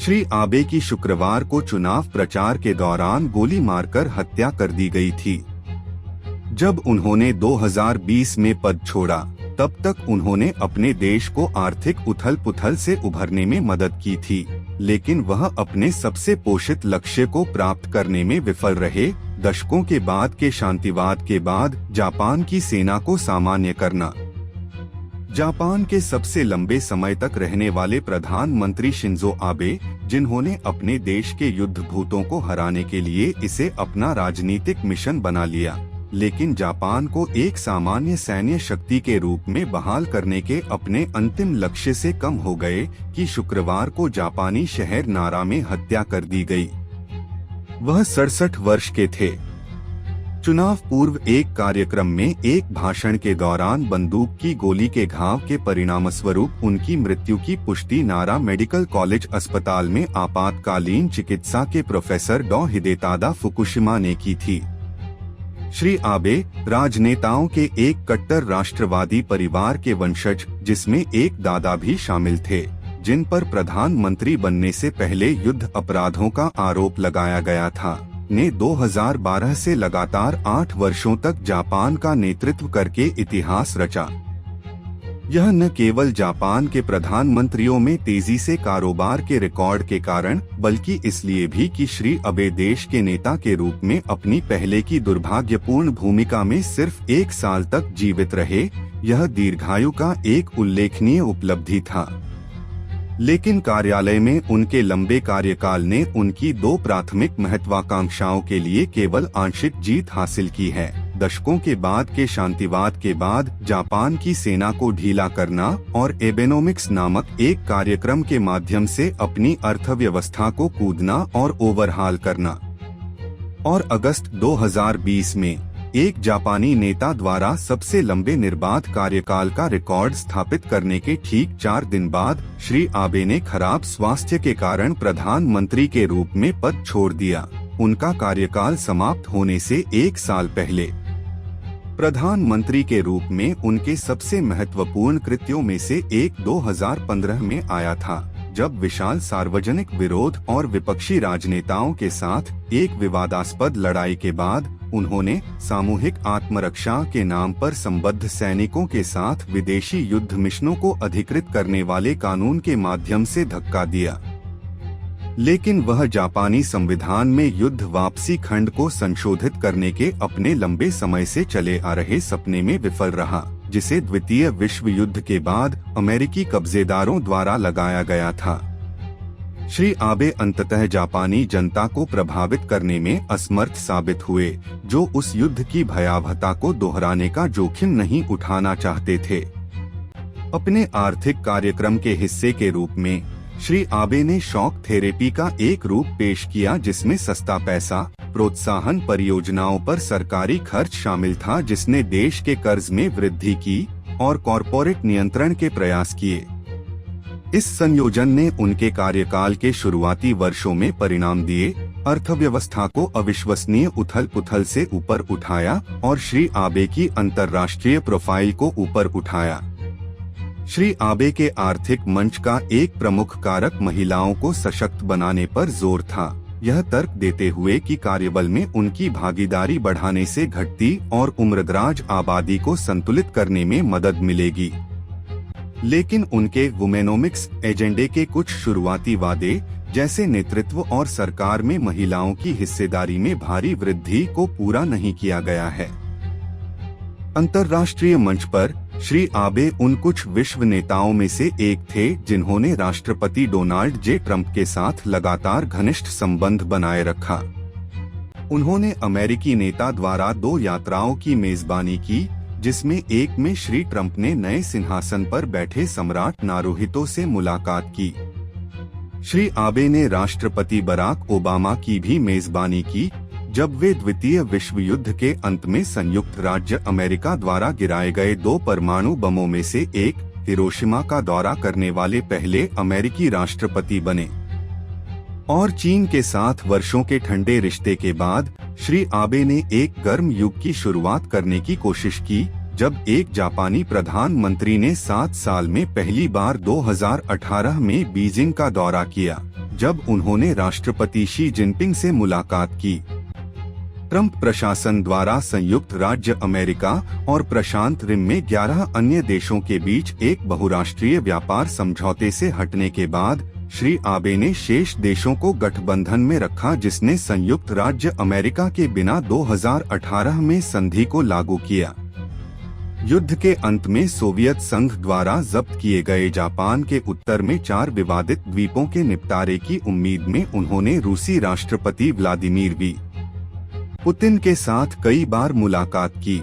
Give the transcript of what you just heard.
श्री आबे की शुक्रवार को चुनाव प्रचार के दौरान गोली मारकर हत्या कर दी गई थी। जब उन्होंने 2020 में पद छोड़ा, तब तक उन्होंने अपने देश को आर्थिक उथल-पुथल से उभरने में मदद की थी, लेकिन वह अपने सबसे पोषित लक्ष्य को प्राप्त करने में विफल रहे। दशकों के बाद के शांतिवाद के बाद जापान की सेना को सामान्य करना। जापान के सबसे लंबे समय तक रहने वाले प्रधानमंत्री शिंजो आबे, जिन्होंने अपने देश के युद्धभूतों को हराने के लिए इसे अपना राजनीतिक मिशन बना लिया, लेकिन जापान को एक सामान्य सैन्य शक्ति के रूप में बहाल करने के अपने अंतिम लक्ष्य से कम हो गए कि शुक्रवार को जापानी शहर नारा में हत्या कर दी गई। वह 67 वर्ष के थे। चुनाव पूर्व एक कार्यक्रम में एक भाषण के दौरान बंदूक की गोली के घाव के परिणामस्वरूप उनकी मृत्यु की पुष्टि नारा मेडिकल कॉलेज अस्पताल में आपातकालीन चिकित्सा के प्रोफेसर डॉ हिदेतादा फुकुशिमा ने की थी। श्री आबे राजनेताओं के एक कट्टर राष्ट्रवादी परिवार के वंशज, जिसमें एक दादा भी शामिल थे, जिन पर प्रधानमंत्री बनने से पहले युद्ध अपराधों का आरोप लगाया गया था, ने 2012 से लगातार 8 वर्षों तक जापान का नेतृत्व करके इतिहास रचा। यह न केवल जापान के प्रधानमंत्रियों में तेजी से कारोबार के रिकॉर्ड के कारण, बल्कि इसलिए भी कि श्री आबे देश के नेता के रूप में अपनी पहले की दुर्भाग्यपूर्ण भूमिका में सिर्फ 1 साल तक जीवित रहे। यह दीर्घायु का एक उल्लेखनीय उपलब्धि था, लेकिन कार्यालय में उनके लंबे कार्यकाल ने उनकी 2 प्राथमिक महत्वाकांक्षाओं के लिए केवल आंशिक जीत हासिल की है। दशकों के बाद के शांतिवाद के बाद जापान की सेना को ढीला करना और एबेनोमिक्स नामक एक कार्यक्रम के माध्यम से अपनी अर्थव्यवस्था को कूदना और ओवरहाल करना। और अगस्त 2020 में एक जापानी नेता द्वारा सबसे लंबे निर्बाध कार्यकाल का रिकॉर्ड स्थापित करने के ठीक 4 दिन बाद श्री आबे ने खराब स्वास्थ्य के कारण प्रधानमंत्री के रूप में पद छोड़ दिया। उनका कार्यकाल समाप्त होने से 1 साल पहले प्रधानमंत्री के रूप में उनके सबसे महत्वपूर्ण कृत्यों में से एक 2015 में आया था, जब विशाल सार्वजनिक विरोध और विपक्षी राजनेताओं के साथ एक विवादास्पद लड़ाई के बाद उन्होंने सामूहिक आत्मरक्षा के नाम पर संबद्ध सैनिकों के साथ विदेशी युद्ध मिशनों को अधिकृत करने वाले कानून के माध्यम से धक्का दिया। लेकिन वह जापानी संविधान में युद्ध वापसी खंड को संशोधित करने के अपने लंबे समय से चले आ रहे सपने में विफल रहा, जिसे द्वितीय विश्व युद्ध के बाद अमेरिकी कब्जेदारों द्वारा लगाया गया था। श्री आबे अंततः जापानी जनता को प्रभावित करने में असमर्थ साबित हुए, जो उस युद्ध की भयावहता को दोहराने का जोखिम नहीं उठाना चाहते थे। अपने आर्थिक कार्यक्रम के हिस्से के रूप में श्री आबे ने शॉक थेरेपी का एक रूप पेश किया, जिसमें सस्ता पैसा प्रोत्साहन परियोजनाओं पर सरकारी खर्च शामिल था, जिसने देश के कर्ज में वृद्धि की और कॉरपोरेट नियंत्रण के प्रयास किए। इस संयोजन ने उनके कार्यकाल के शुरुआती वर्षों में परिणाम दिए, अर्थव्यवस्था को अविश्वसनीय उथल-पुथल से ऊपर उठाया और श्री आबे की अंतर्राष्ट्रीय प्रोफाइल को ऊपर उठाया। श्री आबे के आर्थिक मंच का एक प्रमुख कारक महिलाओं को सशक्त बनाने पर जोर था, यह तर्क देते हुए कि कार्यबल में उनकी भागीदारी बढ़ाने से घटती और उम्रदराज आबादी को संतुलित करने में मदद मिलेगी। लेकिन उनके वुमेनोमिक्स एजेंडे के कुछ शुरुआती वादे, जैसे नेतृत्व और सरकार में महिलाओं की हिस्सेदारी में भारी वृद्धि, को पूरा नहीं किया गया है। अंतर्राष्ट्रीय मंच पर श्री आबे उन कुछ विश्व नेताओं में से एक थे जिन्होंने राष्ट्रपति डोनाल्ड जे ट्रंप के साथ लगातार घनिष्ठ संबंध बनाए रखा। उन्होंने अमेरिकी नेता द्वारा 2 यात्राओं की मेजबानी की, जिसमें एक में श्री ट्रंप ने नए सिंहासन पर बैठे सम्राट नारुहितो से मुलाकात की। श्री आबे ने राष्ट्रपति बराक ओबामा की भी मेजबानी की, जब वे द्वितीय विश्व युद्ध के अंत में संयुक्त राज्य अमेरिका द्वारा गिराए गए 2 परमाणु बमों में से एक हिरोशिमा का दौरा करने वाले पहले अमेरिकी राष्ट्रपति बने। और चीन के साथ वर्षों के ठंडे रिश्ते के बाद श्री आबे ने एक गर्म युग की शुरुआत करने की कोशिश की, जब एक जापानी प्रधानमंत्री ने 7 साल में पहली बार 2018 में बीजिंग का दौरा किया, जब उन्होंने राष्ट्रपति शी जिनपिंग से मुलाकात की। ट्रंप प्रशासन द्वारा संयुक्त राज्य अमेरिका और प्रशांत रिम में 11 अन्य देशों के बीच एक बहुराष्ट्रीय व्यापार समझौते से हटने के बाद श्री आबे ने शेष देशों को गठबंधन में रखा, जिसने संयुक्त राज्य अमेरिका के बिना 2018 में संधि को लागू किया। युद्ध के अंत में सोवियत संघ द्वारा जब्त किए गए जापान के उत्तर में 4 विवादित द्वीपों के निपटारे की उम्मीद में उन्होंने रूसी राष्ट्रपति व्लादिमीर पुतिन के साथ कई बार मुलाकात की।